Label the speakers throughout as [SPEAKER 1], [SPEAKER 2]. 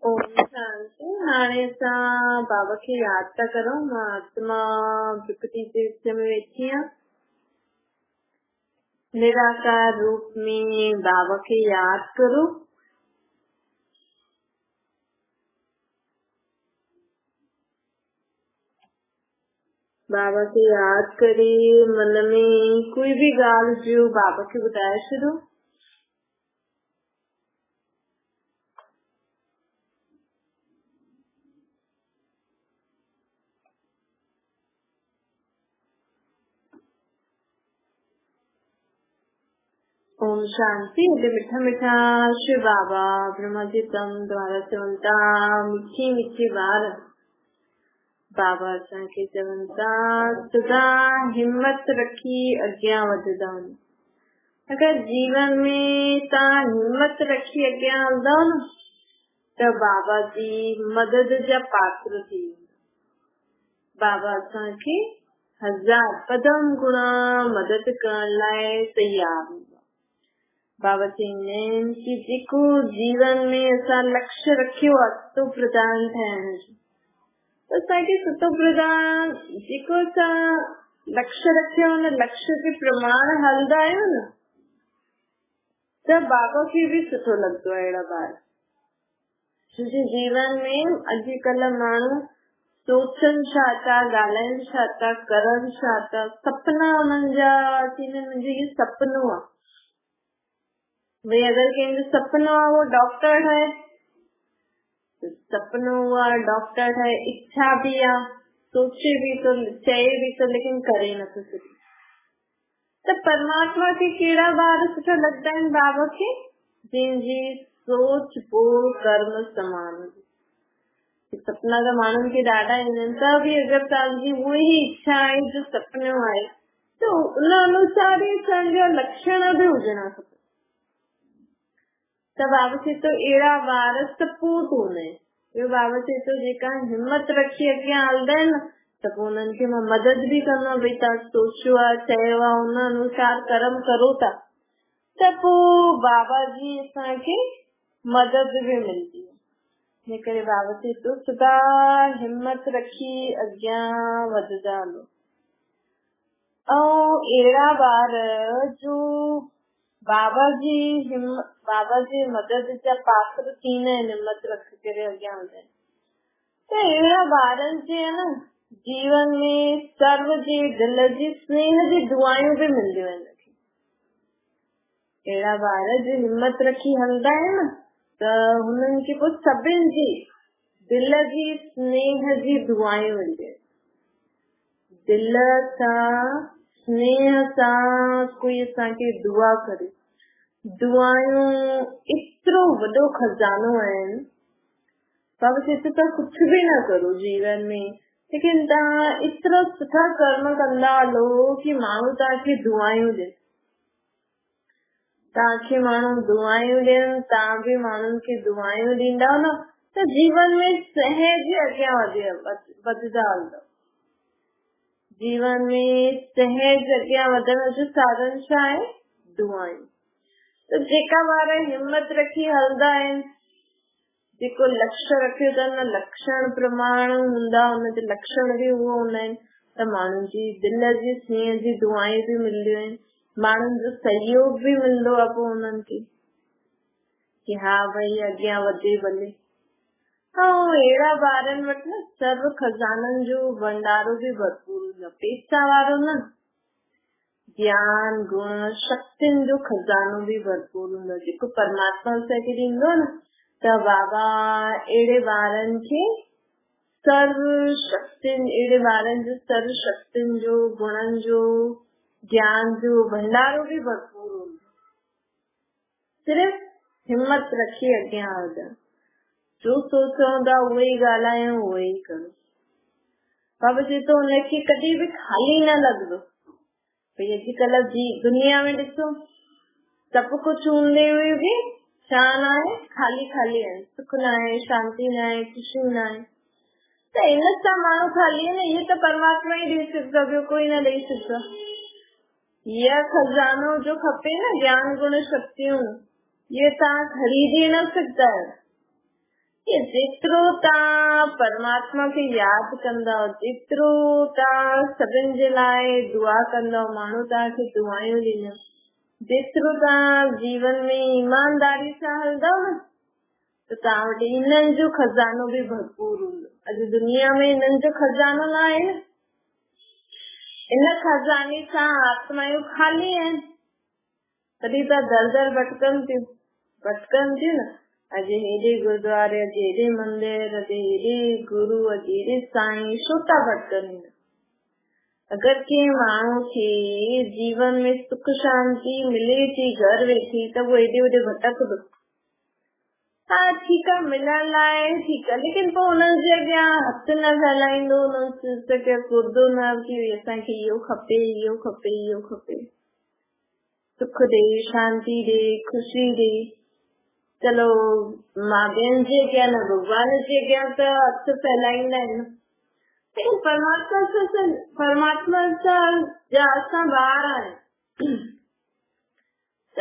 [SPEAKER 1] ओम शांति। हाणे असां बाबा खे यादि था करूं। मां आत्मा विपति जे विच में वेठी आहियां। निराकार रूप में बाबा खे यादि करो। बाबा खे यादि करे मन में कोई भी ॻाल्हि हुजे बाबा खे ॿुधाए छॾो। ओम शांति। हेॾे मिठा मिठा शिव बाबा ब्रह्मा जी तम द्वारा चवनि था, मिठी मिठी ॿार बाबा असांखे चवनि था, सदा हिम्मत रखी अॻियां वधंदा वञो। अगरि जीवन में तव्हां हिम्मत रखी अॻियां हलंदव न त बाबा जी मदद जा पात्र थी वेंदा। बाबा असांखे 1000 कदम गुणा मदद करण लाइ तयार हूंदा। बाबा चवंदा आहिनि कि जेको जीवन में असां लक्ष्य रखियो आहे सतो प्रधान ठहण जो, असांखे सतो प्रधान जेको असां लक्ष्य रखियो हुन लक्ष्य के प्रमाण हलंदा आहियूं न त बाबा खे बि सुठो लॻंदो आहे। अहिड़ा ॿार छोकी जीवन में अॼुकल्ह माण्हू सोचनि छा था, ॻाल्हाइनि छा था, करनि छा था, सपना हुननि जा मुंहिंजो इहो सपनो आहे। भई अगरि कंहिंजो सपनो आहे वो डॉक्टर ठहे, सपनो आहे डॉक्टर ठहे, इच्छा भी आहे, सोचे भी तो, चए भी तो, लेकिन करे नथो सघे। त परमात्मा खे कहिड़ा ॿार सुठा लॻंदा आहिनि? बाबा खे जंहिंजी सोच बोल कर्म समान हुजे। सपना त माण्हुनि खे ॾाढा ईंदा आहिनि, त बि अगरि तव्हांजी उहा ई इच्छा आहे जो सपनो आहे त उन अनुसार ई असांजा लक्षण भी हुजणा खपनि। त बाबा चए थो अहिड़ा ॿार सपूत हूंदा आहिनि। ॿियो बाबा चए थो जेका हिम्मत रखी अॻियां हलंदा आहिनि न त पोइ उन्हनि खे मां मदद भी कंदो। भई तव्हां सोचियो आहे, चयो आहे, हुन अनुसार कर्म करो था त पोइ बाबा जी असांखे मदद भी मिलंदी आहे। हिन करे बाबा चए थो सदा हिम्मत रखी अॻियां वधंदा हलो। ऐं अहिड़ा ॿार जो बाबा जी मदद जा पात्र थींदा आहिनि, हिम्मत रखी करे अॻियां हलंदा आहिनि, त अहिड़ा ॿारनि जे न जीवन में सर्व जे दिल जी स्नेह जी दुआयूं भी मिलंदियूं आहिनि। अहिड़ा ॿार जो हिम्मत रखी हलंदा आहिनि न त हुननि खे पोइ सभिनि जी दिल जी स्नेह जी दुआयूं मिलंदियूं आहिनि। दिल सां स्नेह सां कोई असांखे दुआ करे, दुआयूं एतिरो वॾो खजानो आहिनि। बाबा चए थो तव्हां कुझु भी न करो जीवन में, लेकिन तव्हां एतिरा सुठा कर्म कंदा हलो कि माण्हू तव्हांखे दुआयूं ॾियनि। तव्हांखे माण्हू दुआयूं ॾियनि, तव्हां भी माण्हुनि खे दुआयूं ॾींदा न त जीवन में सहज अॻियां वधंदा हलंदव। जीवन में सहज अॻियां वधण जो साधन छा आहे? दुआयूं। त जेका ॿार हिम्मत रखी हलंदा आहिनि, जेको लक्ष्य रखियो अथनि, लक्षण प्रमाण हूंदा, हुनजे लक्षण भी उहो हूंदा आहिनि त माण्हुनि जी दिल जी स्नेह जी दुआयूं भी मिलंदियूं आहिनि, माण्हुनि जो सहयोग भी मिलंदो आहे पोइ हुननि खे कि हा भई अॻियां वधे भले। ऐं अहिड़ा ॿारनि वटि न सर्व खजाननि जो भंडारो भी भरपूर हूंदो। पैसा वारो न, ज्ञान गुण शक्तियुनि जो खजानो भी भरपूर हूंदो जेको परमात्मा असांखे ॾींदो न। त बाबा अहिड़े ॿारनि खे सर्व शक्तियुनि जो गुणनि जो ज्ञान जो भंडारो भी भरपूर हूंदो। सिर्फ़ हिम्मत रखी अॻियां हलंदा। जो सोचो था उहो ई ॻाल्हायूं, उहो ई करो। बाबा चए थो हुनखे कॾहिं भी खाली न लॻंदो। भई अॼुकल्ह जी दुनिया में ॾिसो सभु कुझु हूंदे हुए भी छा न आहे, खाली खाली आहे, सुख न आहे, शांती न आहे, ख़ुशी न आहे। त इन सां माण्हू खाली आहे न, इहे त परमात्मा ई ॾेई सघंदो, ॿियो कोई न ॾेई सघंदो। इहा खजानो जो खपे न ज्ञान गुण शक्तियूं, ये तव्हां ख़रीदे न सघंदा आहियो। कि जेतिरो तव्हां परमात्मा खे यादि कंदव, जेतिरो तव्हां सभिनि जे लाइ दुआ कंदव, माण्हू तव्हांखे दुआयूं ॾींदव, जेतिरो तव्हां जीवन में ईमानदारी सां हलंदव न, त तव्हां वटि इन्हनि जो खज़ानो बि भरपूर हूंदो। अॼु दुनिया में इन्हनि जो खज़ानो न आहे न, इन खज़ाने सां आत्मायूं ख़ाली आहिनि, तॾहिं त दर दर भटकनि थियूं न। अॼु हेॾे गुरुद्वारे, अॼु हेॾे मंदिर, अॼु हेॾे गुरु, अॼु हेॾे साईं, छो था भटकनि? अगरि कंहिं माण्हू खे जीवन में सुख शांति मिले थी घर वेठी, त वो हेॾे होॾे भटकंदो। हा ठीकु आहे, मिलण लाइ ठीकु आहे, लेकिन पोइ हुननि जे अॻियां हथ न फैलाईंदो, हुननि खे कुर्दो न की असांखे इहो खपे, इहो खपे, इहो खपे। सुख ॾे, शांति ॾे, खुशी ॾे। चलो मां ॿियनि जे अॻियां न, भॻवान जे अॻियां त हथ फैलाईंदा आहिनि, लेकिन परमात्मा सां जा असां ॿार आहियूं, त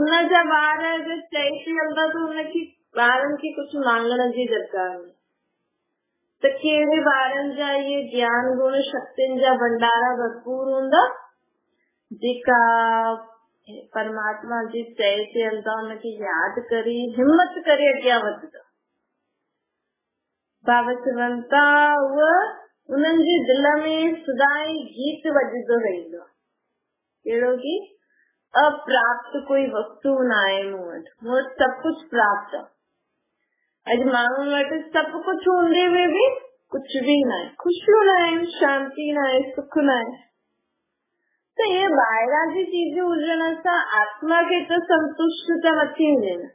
[SPEAKER 1] उनजा ॿार अगरि चई थी हलंदा त उनखे ॿारनि खे कुझु मांगण जी दरकार न। त कहिड़े ॿारनि जा इहे ज्ञान गुण शक्तियुनि जा भंडारा भरपूर हूंदा, जेका परमात्मा जी चए ते हलंदा, उनखे यादि करे हिम्मत करे अॻियां वधंदा। बाबा चवनि था उहा उन्हनि जे दिल में सदाई गीत वॼंदो रहंदो। कहिड़ो गीत? अप्राप्त कोई वस्तु न आहे मूं वटि सभु कुझु प्राप्त आहे। अॼु माण्हुनि वटि सभु कुझु हूंदे में बि कुझु बि न आहे, ख़ुशियूं न आहिनि, शांती न आहे, सुख न आहे। त ये ॿाहिरां जी चीजूं हुजण सां आत्मा खे त संतुष्ट त नथी हुजे न,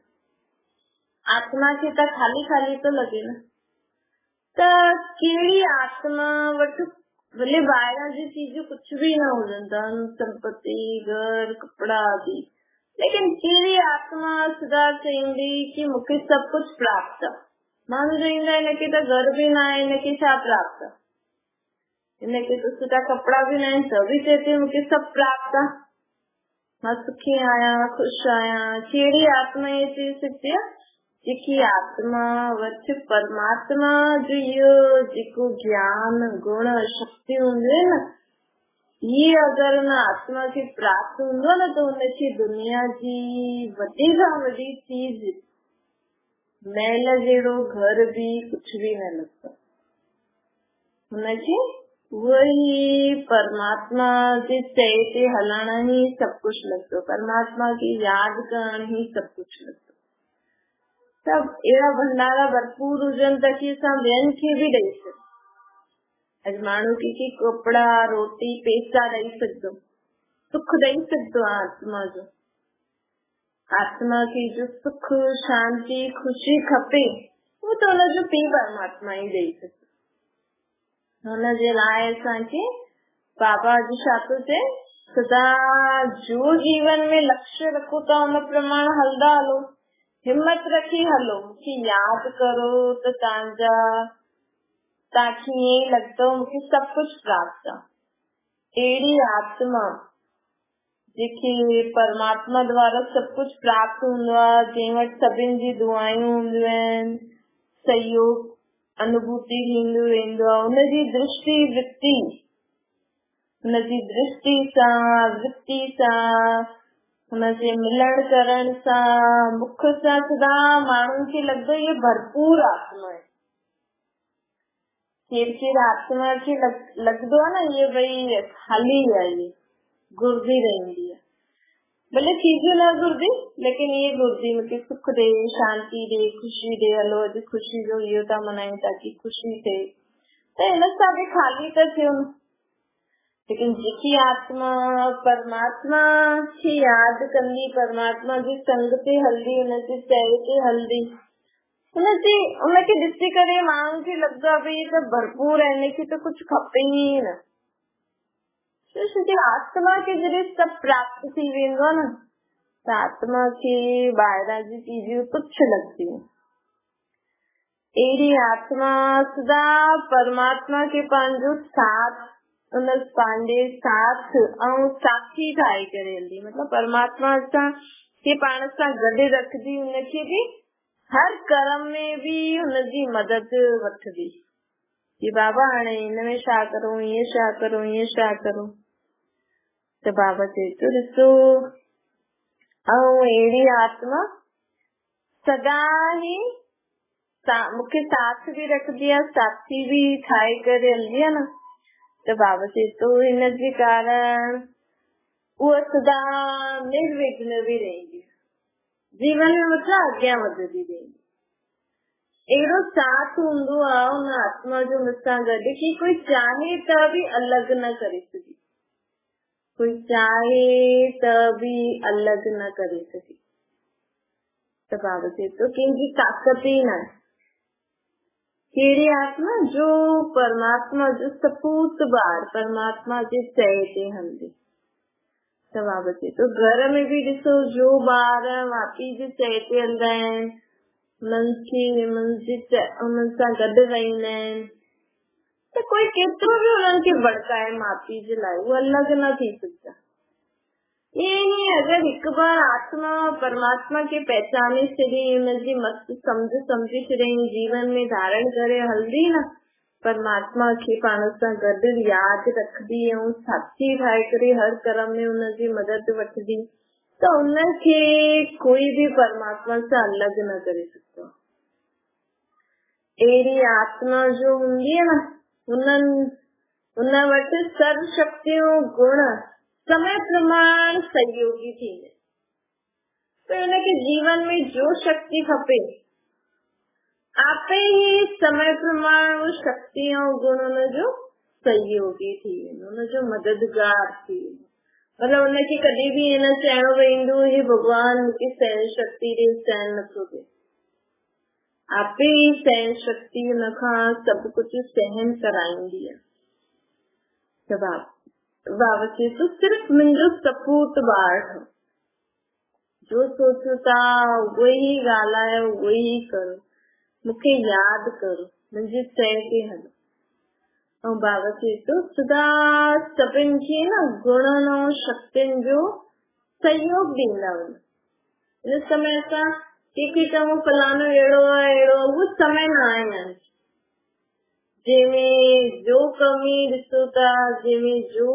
[SPEAKER 1] आत्मा खे त ख़ाली ख़ाली तो लॻे न। त कहिड़ी आत्मा वटि भले ॿाहिरां जी चीजूं कुझु बि न हुजनि, धन संपत्ति घर कपिड़ा आदि, लेकिन कहिड़ी आत्मा सदा चईंदी कि मूंखे सभु कुझु प्राप्त आहे। माण्हू चईंदा हिनखे त घर बि न आहे, हिनखे छा प्राप्त आहे, हिनखे तो सुठा कपिड़ा भी न, सभी कहते मूंखे सब प्राप्त आहे, मां सुखी आहियां, ख़ुश आहियां। कहिड़ी आत्मा ये चई सघंदी आहे? जेकी आत्मा वटि परमात्मा जो इहो जेको ज्ञान गुण शक्ति हूंदी न, ये अगरि हुन आत्मा खे प्राप्त हूंदो न, त हुनखे दुनिया जी वॾी खां वॾी चीज, महल जहिड़ो घर भी कुझु भी न लॻंदो हुनखे। वही परमात्मा जे चए ते हलण ही सब कुछ लगदो, परमात्मा की याद करण ही सब कुछ लगदो। सब अहिड़ा भंडारा भरपूर हुजनि त कि असां ॿियनि खे बि ॾेई सघूं। अॼु माण्हू खे कपिड़ा रोटी पैसा ॾेई सघंदो, सुख ॾेई सघंदो आहे आत्मा जो। आत्मा खे जो सुख शांति खुशी खपे, उहो त हुनजो पीउ परमात्मा ई ॾेई सघंदो। हुनजे लाइ असांखे बाबा जी छा थो चए, सदा जो जीवन में लक्ष्य रखो था हुन प्रमाण हलंदा हलो, हिम्मत रखी हलो कि यादि करो त तव्हांखे ईअं लॻंदो मूंखे सभु कुझु प्राप्त आहे। अहिड़ी आत्मा जेके परमात्मा द्वारा सभु कुझु प्राप्त हूंदो आहे, जंहिं वटि सभिनि जी दुआयूं हूंदियूं आहिनि, सहयोग अनुभूति थींदो वेंदो आहे, हुनजी दृष्टि सां वृत्ति सां हुनजे मिलण करण सां मुख सां सदा माण्हुनि खे लॻंदो इहे भरपूर आत्मा आहे। केर आत्मा खे लॻंदो आहे न इहे भई ख़ाली आहे, इहे घुरदी रहंदी आहे, भले चीजूं न घुरदी, लेकिन ये घुरदी मूंखे सुख ॾे, शांति ॾे, खुशी ॾे। हलो अॼु खुशी जो इहो था मल्हायूं ताकि खुशी थिए, त हिन सां बि ख़ाली था थियूं। लेकिन जेकी आत्मा परमात्मा खे यादि कंदी, परमात्मा जी संग ते हलंदी, हुनजे चए ते हलंदी, हुनखे ॾिसी करे माण्हुनि खे लॻंदो आहे भई त भरपूर आहे, हिनखे त कुझु खपे ई न। आत्मा खे जॾहिं सभु प्राप्त थी वेंदो न, त आत्मा खे ॿाहिरां जी चीजूं तुच्छ लॻंदियूं। अहिड़ी आत्मा सदा परमात्मा खे पंहिंजो साथ, उन पंहिंजे साथ ऐं साथी ठाहे करे हलंदी, मतिलबु परमात्मा सां खे पाण सां गॾु रखंदी, हुनखे बि हर कर्म में भी हुनजी मदद वठदी कि बाबा हाणे हिनमें छा करूं, ईअं छा करूं, ईअं छा करूं। त बाबा चए थो ॾिसो अहिड़ी आत्मा सदा ही मूंखे साथ भी रखदी आहे, साथी भी ठाहे करे हलंदी आहे न। त बाबा चए थो हिनजे कारण उहा सदा निर्विघ्न भी रहंदी, जीवन में मतलब अॻियां वधंदी रहंदी। अहिड़ो साथ हूंदो आहे उन आत्मा जो मूंसां गॾु कि कोई चाहे त भी अलॻि न करे सघे, कोई चाहे त भी अलॻि न करे सघे। त बाबा चए थो कंहिंजी ताक़त ई न। कहिड़ी आत्मा जो परमात्मा जो सपूत ॿार, परमात्मा जे चए ते हलंदे। त बाबा चए थो घर में भी ॾिसो जो ॿार माउ पीउ जे चए ते हलंदा आहिनि, उन्हनि सां गॾु रहंदा आहिनि, त कोई केतिरो भी उन्हनि खे भड़काए माउ पीउ जे लाइ, उहे अलॻि न थी सघंदा। ईअं ई अगरि हिकु बार आत्मा परमात्मा खे पहचाने छॾे, हुनजी मस्त समझी छॾे, जीवन में धारण करे हलंदी न, परमात्मा खे पाण सां गॾु यादि रखंदी ऐं साथी ठाहे करे हर कर्म में हुनजी मदद वठंदी, त उनखे कोई भी परमात्मा सां अलॻि न करे सघंदो। अहिड़ी आत्मा जो हूंदी आहे न, हुन वटि सर्व शक्तियूं गुण समय प्रमाण सहयोगी थींदे। तो हिनखे जीवन में जो शक्ति खपे आपे ही समय प्रमाण वो शक्ति ऐं गुण हुनजो सहयोगी थी वेंदो, हुनजो मददगार थी वेंदो। मतलब हुनखे कॾहिं भी न चइणो पवंदो हे भगवान मूंखे सहन शक्ति ॾे, सहन नथो थिए। आपे ही सहन शक्ति हुनखां सभु कुझु सहन कराईंदी आहे। त बाबा चए थो सिर्फ़ मुंहिंजो सपूत ॿार ठहो, जो सोचो था उहो ई ॻाल्हायो, उहो ई करो, मूंखे यादि करो, मुंहिंजे चए ते हलो। ऐं बाबा चए थो सदा सभिनि खे न गुणनि ऐं शक्तियुनि जो सहयोग ॾींदा वञो। हिन समय असां कंहिंखे चऊं फलानो अहिड़ो आहे अहिड़ो, उहो समय न आहे जंहिंमें जो कमी ॾिसो था, जंहिंमें जो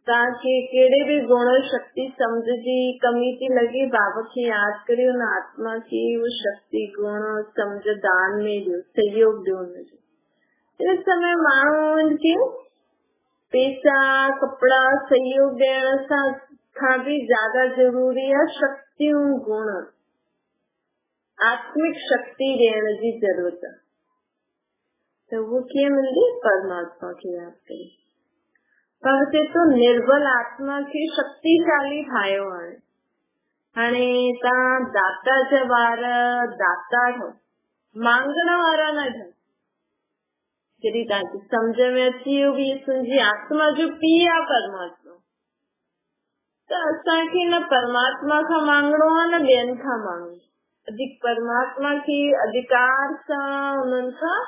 [SPEAKER 1] तव्हांखे कहिड़े भी गुण शक्ति समझ जी कमी थी लॻे, बाबा खे यादि करे हुन आत्मा खे उहो शक्ति गुण समझ दान में ॾियो, सहयोग ॾियो हुनजो। इस समय माण्हुनि खे पैसा कपिड़ा सहयोग ॾियण खां भी ज्यादा ज़रूरी आहे शक्तियूं गुण, आत्मिक शक्ति ॾियण जी ज़रूरत आहे। त उहो कीअं मिलंदी? परमात्मा खे यादि करे। पर चए थो निर्बल आत्मा खे शक्तिशाली ठाहियो आहे। हाणे तव्हां दाता जा ॿार दाता ठहो, मांगण वारा न ठहो। जॾहिं तव्हांखे सम्झ में अची वियो कि तुंहिंजी आत्मा जो पीउ आहे परमात्मा, त असांखे न परमात्मा खां मांगणो आहे न ॿियनि खां मांगणो। परमात्मा खे अधिकार सां उन्हनि खां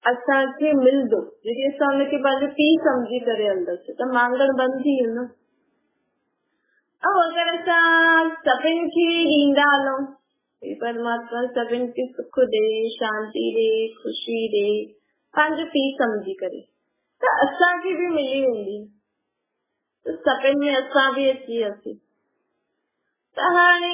[SPEAKER 1] असांखे मिलंदो। जॾहिं असां हुनखे पंहिंजो पीउ सम्झी करे हलंदासीं त मांगण बंदि थी वेंदो। ऐं अगरि असां सभिनि खे ॾींदा हलूं, परमात्मा सभिनि खे सुख ॾे, शांती ॾे, ख़ुशी ॾे, पंहिंजो पीउ सम्झी करे, त असांखे भी मिली वेंदी, त सभिनि में असां भी अची वियासीं। त हाणे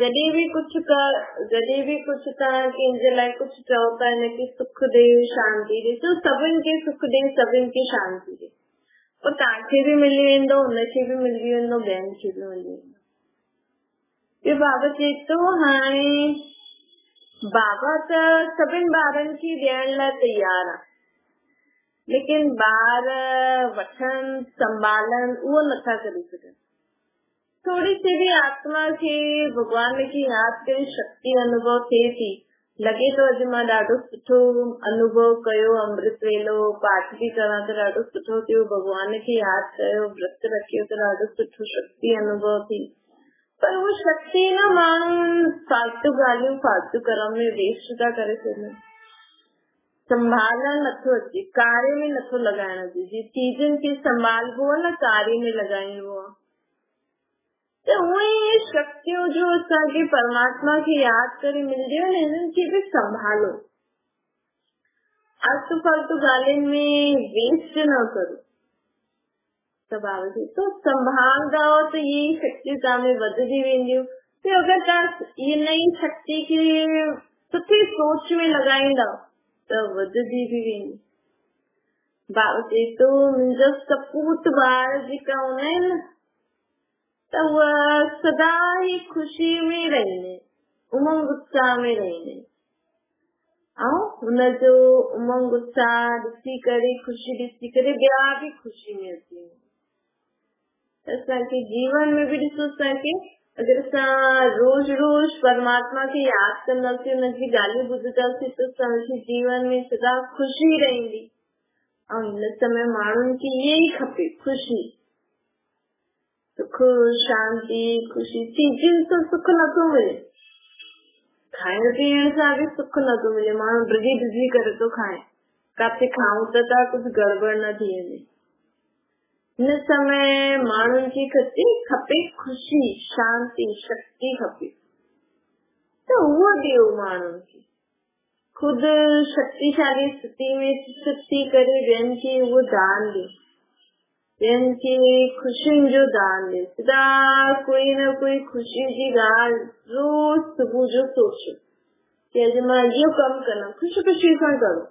[SPEAKER 1] जॾहिं भी कुझु तव्हां कंहिंजे लाइ कुझु चओ था हिनखे सुख ॾे, शांति ॾे, तो सभिनि खे सुख ॾे, सभिनि खे शांति ॾे, पोइ तव्हांखे भी मिली वेंदो, हुनखे भी मिली वेंदो, ॿियनि खे भी मिली वेंदो। बाबा चए थो हाणे बाबा त सभिनि ॿारनि खे ॾियण लाइ तयार आहे, लेकिन ॿार वठनि संभालनि उहो नथा करे सघनि। थोड़ी सी भी आत्मा खे भगवान खे यादि करे शक्ति अनुभव थिए थी, लॻे थो अॼु मां ॾाढो सुठो अनुभव कयो, अमृत वेलो पाठ भी करां त ॾाढो सुठो थियो, भगवान खे यादि कयो, व्रत रखियो त ॾाढो सुठो शक्ति अनुभव थी। पर उहो शक्ति न माण्हू फालतू ॻाल्हियूं फालतू कर्म में वेस्ट था करे सघनि, संभालण नथो अचे, कार्य में नथो लॻाइण अचे। जीअं चीजनि खे संभालबो आहे न कार्य में लॻाइणो आहे। तो उहे शक्तियों जो असांखे परमात्मा खे याद करे मिलदियूं आहिनि हिननि खे बि संभालो, आलतू फालतू ॻाल्हियुनि में वेस्ट न करो। त बाबा जी तो संभालंदा त ये शक्ति तव्हां में वधंदी वेंदियूं। तो अगरि तव्हां हिन ई शक्ति खे सुठी सोच में लॻाईंदा त वधंदी बि वेंदी। बाबा चए तो मुंहिंजा सपूत ॿार जेका हूंदा आहिनि न त उहा सदा ई ख़ुशी में रहंदी, उमंग उत्साह में रहंदी, ऐं हुनजो उमंग उत्साह ॾिसी करे, ख़ुशी ॾिसी करे ॿिया बि ख़ुशी में अची वेंदा। असांखे जीवन में बि ॾिसो, असांखे अगरि असां रोज़ रोज़ परमात्मा खे यादि कंदासीं, हुनजी ॻाल्हियूं ॿुधंदासीं त असांजे जीवन में सदा ख़ुशी रहंदी। ऐं हिन समय माण्हुनि खे इहे ई खपे, ख़ुशी, सुख शांति, ख़ुशी। चीजनि सां सुख नथो मिले, खाइण पीअण सां बि सुख नथो मिले, माण्हू ड्रिजी करे थो खाए, काथे खाऊं त था कुझु गड़बड़ न थी वञे। हिन समय माण्हुनि खे खपे ख़ुशी, शांति, शक्ति खपे, त उहो ॾियो माण्हुनि खे। खुदि शक्तिशाली स्थिति में स्थित थी करे ॿियनि खे उहो दान ॾियो, ॿियनि खे ख़ुशियुनि जो दान ॾियो। सदा कोई न कोई ख़ुशी जी ॻाल्हि रोज़ सुबुह जो सोचो कि अॼु मां इहो कमु कंदमि, ख़ुशी ख़ुशी सां करो,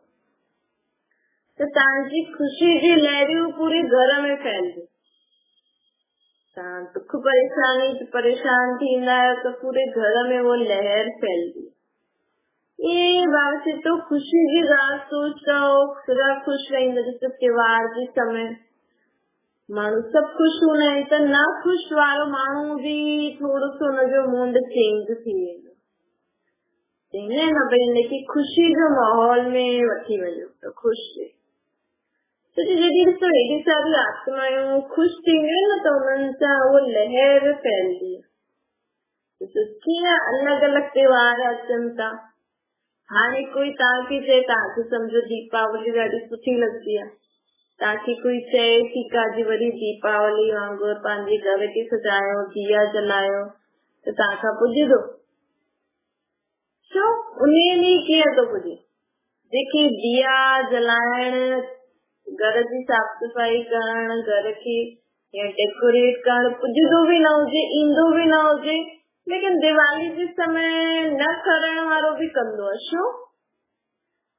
[SPEAKER 1] त तव्हांजी ख़ुशी जी लहरियूं पूरे घर में फैलंदियूं। तव्हां दुख परेशान थींदा आहियो त पूरे घर में वो लहर फैलंदी। ये बाबा से तो ख़ुशी जी ॻाल्हि सोचता हो, सदा ख़ुशि रहंदा। ॾिसो त्योहार जे समय माण्हू सभु ख़ुशि हूंदा आहिनि त न ख़ुशि वारो माण्हू बि थोरो सो हुनजो मूड चेंज थी वेंदो। चईंदा आहिनि न भई हिनखे ख़ुशी जो माहौल में वठी वञो त ख़ुशि थिए। त जॾहिं ॾिसो हेॾी सारी आत्मायूं ख़ुशि थींदियूं आहिनि न त उन्हनि सां उहो लहर फैलंदी आहे। ॾिसो कीअं अलॻि अलॻि त्योहार अचनि था। हाणे कोई तव्हांखे चए, तव्हांखे सम्झो दीपावली ॾाढी सुठी लॻंदी आहे, तव्हांखे कोई चए ठीकु आहे जी वरी दीपावली वांगुरु पंहिंजे घर खे सजायो, दिया जलायो, त तव्हां खां पुॼंदो छो? उन ॾींहुं कीअं थो पुॼे? जेके दिया जलाइण, घर जी साफ़ सफ़ाई करण, घर खे डेकोरेट करण पुॼंदो बि न हुजे, ईंदो बि न हुजे, लेकिन दिवाली जे समय न करण वारो बि कंदो आहे। छो?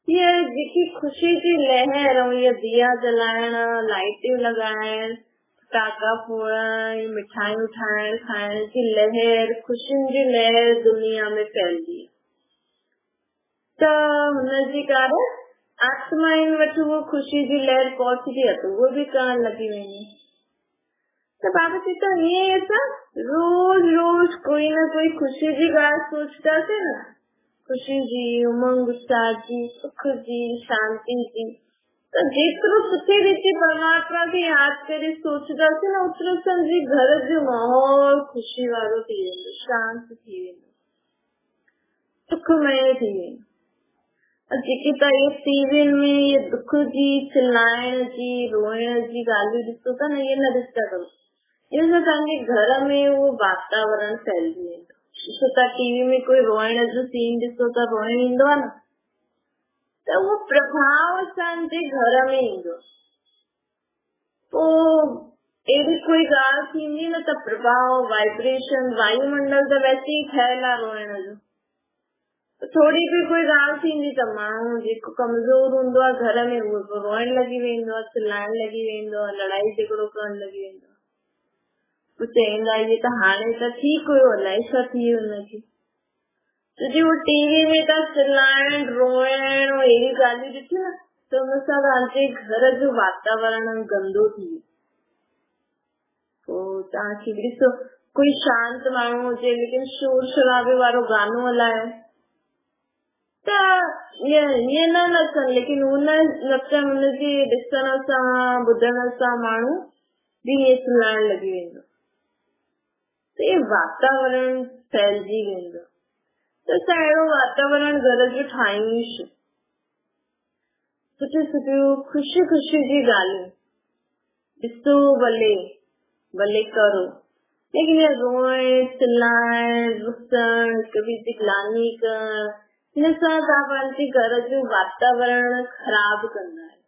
[SPEAKER 1] ये जेकी ख़ुशी जी लहर ऐं ये दिया जलाइण, लाइटियूं लॻाइण, पटाखा फोड़ण, मिठाइयूं ठाहिण खाइण जी लहर, ख़ुशियुनि जी लहर दुनिया में फैलंदी। त हुनजे कारण आत्माउनि वटि उहो ख़ुशी जी लहर पहुचंदी आहे त उहो बि करण लॻी वेंदी। त बाबा जी त ईअं असां रोज़ रोज़ कोई न कोई ख़ुशी जी ॻाल्हि सोचंदासीं न, ख़ुशी जी, उमंग उत्साह जी, सुख जी, शांति जी, त जेतिरो सुठी रीति परमात्मा खे यादि करे सोचंदासीं न ओतिरो असांजे घर जो माहौल ख़ुशी वारो थी वेंदो, शांति थी वेंदो, सुखमय थी वेंदो। जेके तव्हां टीवियुनि में ये दुख जी, चिल्लाइण जी, रोइण जी ॻाल्हियूं ॾिसो था न, इहे न ॾिसंदा करो। इन सां तव्हांजे घर में उहो वातावरण फैलिजी वेंदो। ॾिसो तव्हां टीवी में कोई रोइण जो सीन ॾिसो त रोइण ईंदो आहे न, त उहो प्रभाव असांजे घर में ईंदो। पोइ अहिड़ी कोई ॻाल्हि थींदी न त प्रभाव, वाइब्रेशन, वायुमंडल त वैसे ई ठहियल आहे रोइण जो। थोड़ी बि कोई ॻाल्हि थींदी त माण्हू जेको कमज़ोर हूंदो आहे घर में उहो रोइण लॻी वेंदो आहे, चिल्लाइण लॻी वेंदो आहे, लड़ाई झगड़ो करण लॻी वेंदो आहे। पोइ चईंदा इहे त हाणे त ठीकु हुयो, अलाए छा थी वियो हुनखे। छोकी उहो टीवी में त चिल्लाइण, रोइण अहिड़ी ॻाल्हियूं ॾिठियूं न त हुन सां तव्हांजे घर जो वातावरण गंदो थी वियो। पोइ तव्हांखे ॾिसो कोई शांत माण्हू हुजे लेकिन शोर शराबे वारो गानो हलायो त ईअं न नचनि, लेकिन हुन नचण, हुनजे ॾिसण सां ॿुधण सां माण्हू बि ईअं चिल्लाइण लॻी वेंदो, त इहे वातावरण फैलिजी वेंदो। त असां अहिड़ो वातावरण घर जो ठाहियूं, सुठियूं सुठियूं ख़ुशी ख़ुशी जी ॻाल्हियूं ॾिसो, भले भले करो, लेकिन ये रोए चिल्लाए रुसण कभी दिखलानी कर इन सां पंहिंजे घर जो वातावरण खराब कंदा आहिनि।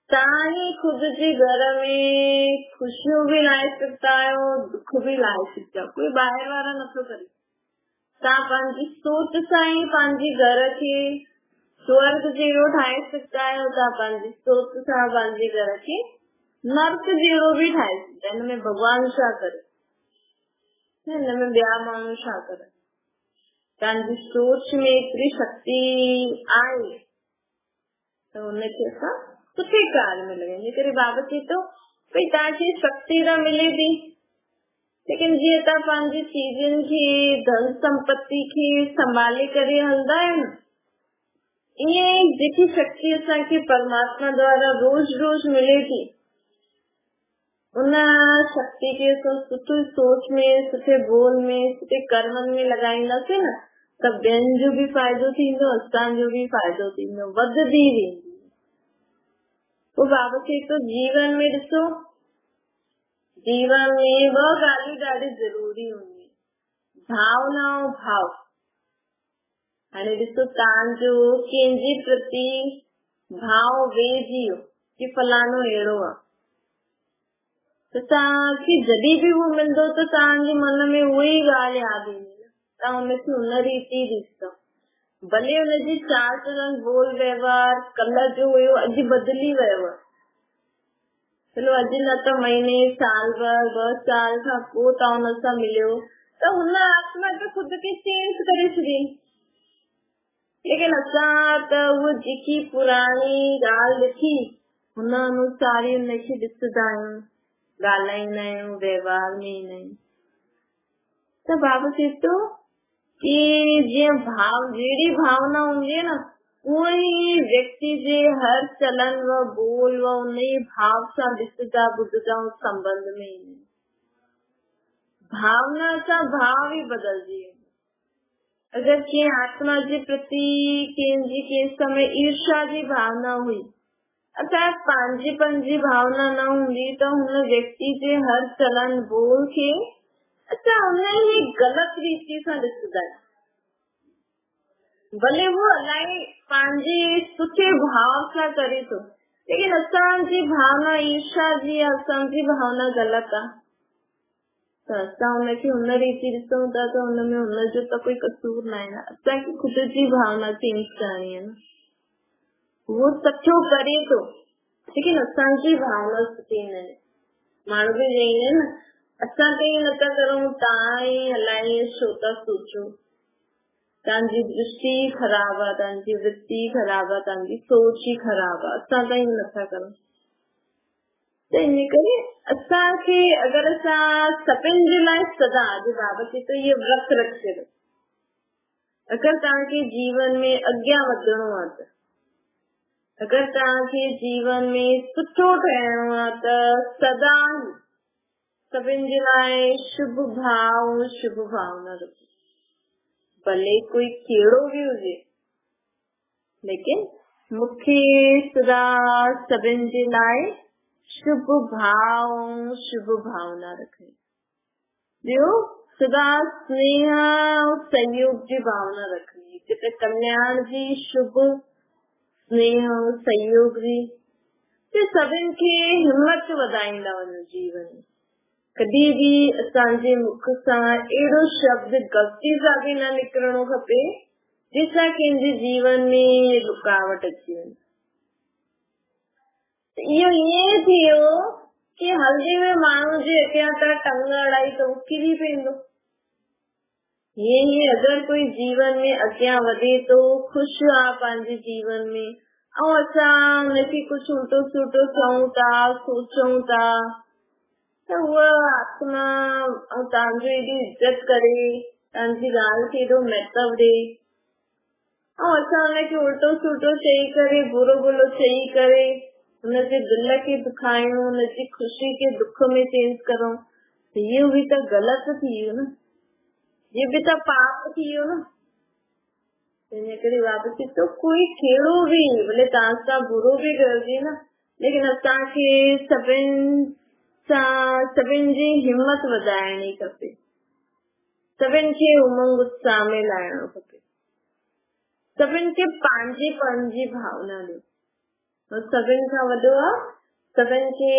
[SPEAKER 1] तव्हां ही खुद जे घर में खुशियूं भी लाए सघंदा आहियो, दुख भी लाए सघंदा आहियो, कोई ॿाहिरि वारा नथो करे। तव्हां पंहिंजी सोच सां ही पंहिंजे घर खे स्वर्ग जहिड़ो ठाहे सघंदा आहियो, तव्हां पंहिंजी सोच सां पंहिंजे घर खे नर्क जहिड़ो भी ठाहे सघंदा आहियो। हिन में भॻवान छा करे, हिन में ॿिया माण्हू छा करे? तव्हांजी सोच में एतिरी शक्ति आहे त हुनखे असां सुठे कार्य में लॻायूं। इन करे बाबा चए थो भई तव्हांखे शक्ति त मिले थी, लेकिन जीअं तव्हां पंहिंजी चीजनि खे धन संपत्ति खे संभाले करे हलंदा आहियो, ईअं जेकी शक्ति असांखे परमात्मा द्वारा रोज रोज मिले थी, उन शक्ति खे असां सुठी सोच में, सुठे बोल में, सुठे कर्मनि में लॻाईंदासीं न त ॿियनि जो भी फ़ाइदो थींदो, असांजो भी फ़ाइदो थींदो, वधंदी वेंदी। पोइ बाबा चए थो जीवन में ॾिसो, जीवन में ॿ ॻाल्हियूं ॾाढी ज़रूरी हूंदियूं, भावना ऐं भाव। हाणे ॾिसो तव्हांजो कंहिंजे प्रति भाव वेझी वियो कि फलाणो अहिड़ो आहे, त तव्हांखे जॾहिं भी उहो मिलंदो त तव्हांजे मन में उहा ई ॻाल्हि यादि ईंदी, तव्हां हुनखे हुन रीति ॾिसंदो। भले हुनजी चाल चलन बोल व्यवहार कल्ह जो हुयो अॼु बदिली वियो आहे, चलो अॼु न त महीने साल भर 2 साल खां पोइ तव्हां हुन सां मिलियो त हुन आत्मा खे खुद खे चेंज करे छॾी। लेकिन असां त उहा जेकी पुराणी ॻाल्हि ॾिठी हुन अनुसार ई हुनखे ॾिसंदा आहियूं, ॻाल्हाईंदा आहियूं, व्यवहार में ईंदा आहियूं। त बाबा चए थो कि जीअं भाव जहिड़ी भावना हूंदी आहे न, उहो ई व्यक्ति जे हर चलन व बोल व उन ई भाव सां ॾिसंदा ॿुधंदा संबंध में ईंदा। भावना सां भाव ई बदलजी वेंदो। अगर कंहिं आत्मा जे प्रति कंहिंजी कंहिं समय ईर्ष्या जी भावना हुई, अर्थात पंहिंजी भावना न हूंदी त हुन व्यक्ति जे हर चलन बोल खे अच्छा हुन ही ग़लत रीति सां ॾिसंदा आहिनि। भले वो अलाए पंहिंजे सुठे भाव सां करे थो, लेकिन असांजी भावना ईर्ष्या जी, असांजी भावना ग़लत आहे त असां हुनखे हुन रीति ॾिसूं था त हुनमें हुनजो त कोई कसूर न आहे न। असांखे ख़ुद जी भावना चेंज करणी आहे न। उहो सचो करे थो, लेकिन असांजी भावना सुठी न आहे। माण्हू बि चईंदा आहिनि न असां कहीं न था करूं, तव्हां ई अलाए छो था सोचो, तव्हांजी दृष्टि ख़राब आहे, तव्हांजी वृत्ति ख़राब आहे, तव्हांजी सोच ई ख़राब आहे, असां कहीं नथा करूं। त इन करे असांखे अगरि असां सभिनि जे लाइ सदा जे बाबा खे त इहो व्रत रखे थो, अगरि तव्हांखे जीवन में अॻियां वधणो आहे त, अगरि तव्हांखे जीवन में सुठो ठहिणो आहे त सदा सभिनि जे लाइ शुभ भाव शुभ भावना रखो। भले कोई कहिड़ो बि हुजे, लेकिन मूंखे सदा सभिनि जे लाइ शुभ भाव शुभ भावना रखे। ॿियो सदा स्नेह और सहयोग जी भावना रखणी, किथे कल्याण जी शुभ स्नेह और सहयोग जी सभिनि खे हिम्मत वधाईंदा वञो जीवन में। कॾहिं बि असांजे मुख सां अहिड़ो शब्द ग़लती सां बि न निकिरणो खपे जंहिंसां कंहिंजे जीवन में रुकावट अची वञे। इहो ईअं थियो कि हल्दे में माण्हू जे अॻियां त टंग अड़ाई त किरी पवंदो। ईअं ई अगरि कोई जीवन में अॻियां वधे थो, ख़ुशि आहे पंहिंजे जीवन में, ऐं असां हुनखे कुझु उल्टो सुल्टो चऊं था, सोचूं था, त उहा आत्मा ऐं तव्हांजो एॾी इज़त करे, तव्हांजी ॻाल्हि खे एॾो महत्व ॾे, ऐं असां हुनखे उल्टो सुल्टो चई करे, बुरो भलो चई करे हुनजे दिल खे दुखायूं, हुनजी ख़ुशी खे दुख में चेंज करूं, त इहो बि त ग़लति थी वियो न, इहो बि त पाप थी वियो न। इन करे वापसि तो कोई कहिड़ो बि भले तव्हां सां बुरो बि करिजे न, लेकिन असांखे उत्साह सभिनि जी हिम्मत वधाइणी खपे, सभिनि खे उमंग उत्साह में लाइणो खपे, सभिनि खे पंहिंजेपन जी भावना ॾियो। सभिनि खां वॾो आहे सभिनि खे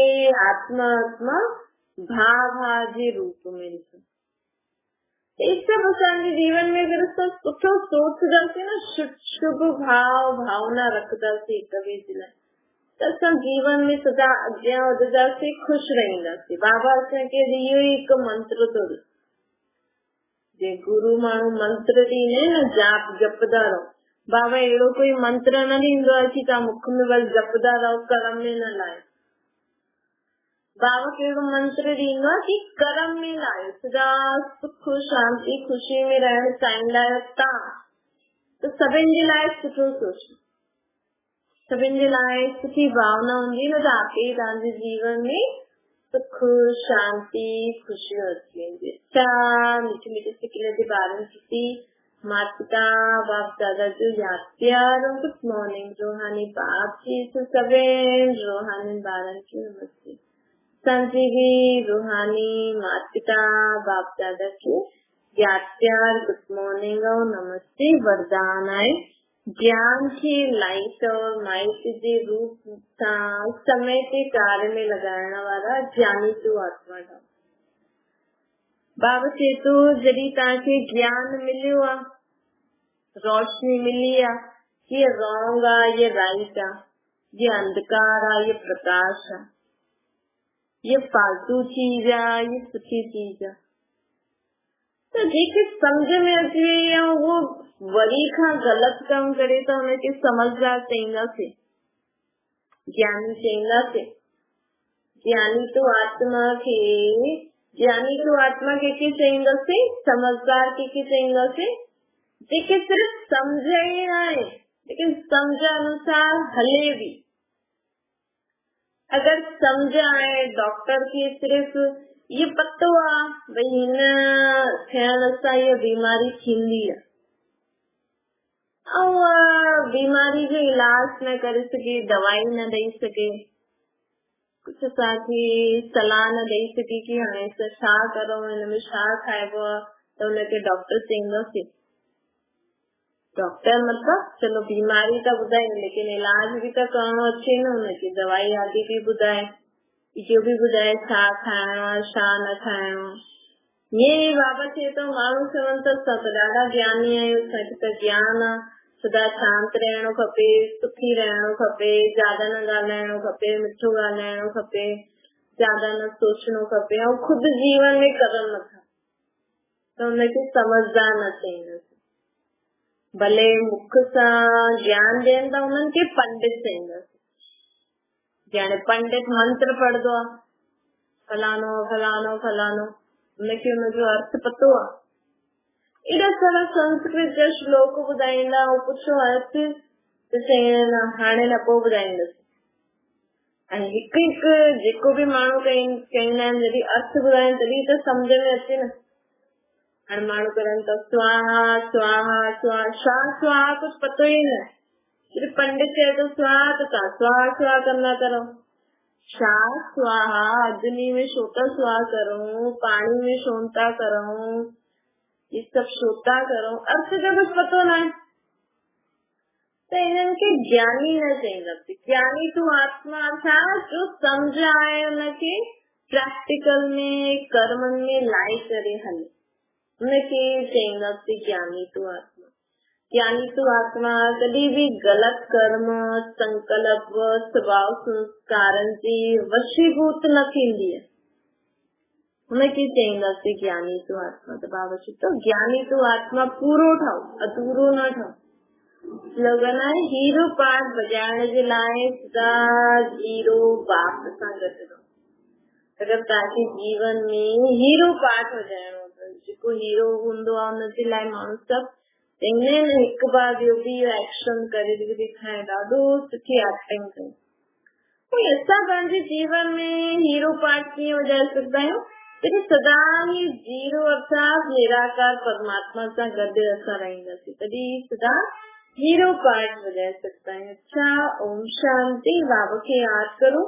[SPEAKER 1] आत्मा आत्मा भाव जे रूप में ॾिसो। सब असांजे जीवन में अगर सुठो सोचदासीं न, शुभ भाव भावना रखदासीं हिक ॿिए जे लाइ, त असां जीवन में सदा अॻियां वधंदासीं, खुश रहंदासीं। बाबा असांखे इहो ई हिकु मंत्र थो ॾे, जे गुरु माण्हू मंत्र ॾींदा न, जाप जपदा रहो। बाबा अहिड़ो कोई मंत्र न ॾींदो आहे कि तव्हां मुख में बस जपदा रहो, कर्म में न लायो। बाबा कहिड़ो मंत्र ॾींदो आहे कि कर्म में लायो, सदा सुख शांति खुशी में रहण चाहींदा आहियो तव्हां, त सभिनि जे लाइ सुठो सोचो, सभिनि जे लाइ सुठी भावना हूंदी न, त आपे तव्हांजे जीवन में सुख शांति खुशियूं अची वेंदी। मीठी मीठी सिकल जे ॿारनि खे माता पिता बाप दादा जो याद प्यार और गुड मॉर्निंग। रूहानी बाप जी सभिनि रूहानी ॿारनि खे नमस्ते। संजीवी रूहानी माता पिता बाप दादा के याद प्यार गुड मॉर्निंग और नमस्ते। वरदान है ज्ञान की लाइट और माइट जे रूप सां समय के कार्य में लगाइण वारा ज्ञानी तू आत्मा ठो। बाबा चए थो जॾहिं तव्हांखे ज्ञान मिलियो आहे, रोशनी मिली आहे, ये रॉन्ग आहे, ये राइट आहे, ये अंधकार आहे, ये प्रकाश आहे, ये फालतू चीज आहे, ये सुठी चीज आहे, त जेके सम्झ में अची वई आहे उहो वरी खां ग़लति कमु करे त हुनखे समझदार चईंदासीं, ज्ञानी चईंदासीं। ज्ञानी तो आत्मा खे चईंदासीं, समझदार के चईंदासीं, जेके सिर्फ सम्झ ई न आहे लेकिन सम्झ अनुसार हले भी। अगर समझ आहे डॉक्टर खे सिर्फ ये पतो आहे भई हिन थियण सां इहा बीमारी थींदी आहे, ऐं बीमारी जो इलाज न करे सघे, दवाई न ॾेई सघे, कुछ असांखे सलाह न ॾेई सघे कि हाणे छा करो, हिन में छा खाइबो आहे, त हुनखे डॉक्टर चईंदासीं। डॉक्टर मतलब चलो बीमारी त ॿुधाए लेकिन इलाज भी त करणो अचे न, हुनखे दवाई आदि भी ॿुधाए, इहो भी ॿुधाए छा खाइणो आहे छा न खाइणो। ये बाबा चए थो माण्हू चवनि था असां त ॾाढा ज्ञानी आहियूं, असांखे त ज्ञान आहे, सदा शांत रहणो खपे, सुखी रहणो खपे, ज्यादा न ॻाल्हाइणो खपे, मिठो ॻाल्हाइणो खपे, ज्यादा न सोचणो खपे, ऐं खुदि जीवन में कदम नथा, त हुनखे समझदार न चईंदासीं। भले मुख सां ज्ञान ॾियनि त उन्हनि खे पंडित चईंदासीं। हाणे पंडित मंत्र पढ़ंदो आहे, फलानो फलानो फलानो, हुनखे हुनजो अर्थ पतो आहे। एॾा सारा संस्कृत जा श्लोक ॿुधाईंदा, ऐं पुछो अर्थ त चईंदा हाणे न पोइ ॿुधाईंदसि। ऐं हिकु हिकु जेको बि माण्हू चईंदा आहिनि जॾहिं अर्थ ॿुधाइनि तॾहिं त सम्झ में अचे न। हाणे माण्हू करनि था स्वाहा स्वाहा स्वाहा, छा स्वाहा कुछ पतो ई न, सिर्फ पंडित चए थो स्वाहा त तव्हां स्वाहा स्वाहा कंदा करो। छा स्वाहा, अग्नि में छो था स्वाहा करूं, पानी में छो था करूं, ये सब छो था करूं, अर्थ जो कुछ पतो न आहे। त इन्हनि खे ज्ञानी न चईंदासीं। ज्ञानी तू आत्मा छा, जो सम्झ आहे हुनखे प्रैक्टिकल में कर्मनि में लाई करे हले, उनखे चईंदासीं ज्ञानी तू आत्मा। ज्ञानी तू आत्मा कॾहिं भी गलत कर्म संकल्प स्वभाव संस्कारनि जी वशीभूत न थींदी आहे, हुनखे चईंदासीं ज्ञानी तू आत्मा। त बाबा चए थो ज्ञानी तू आत्मा पूरो ठाओ, अधूरो न ठाओ। स्लोगन आहे हीरो पार्ट बजाइण जे लाइ सदा हीरो बाप सां गॾु रहो। अगर तव्हांखे जीवन में हीरो पार्ट बजाइणो, जेको हीरो हूंदो आहे हुनजे लाइ माण्हू सभु चईंदा आहिनि हिकु बार ॿियो बि एक्शन करे ॾेखारे, ॾाढो सुठी एक्टिंग कई। असां पंहिंजे जीवन में हीरो पार्ट कीअं वजाए सघंदा आहियूं, जॾहिं सदा ही जीरो अर्थात निराकार परमात्मा सां गॾु असां रहंदासीं, तॾहिं सदा हीरो पार्ट वजाए सघंदा आहियूं। अच्छा, ओम शांति। बाबा खे यादि करो।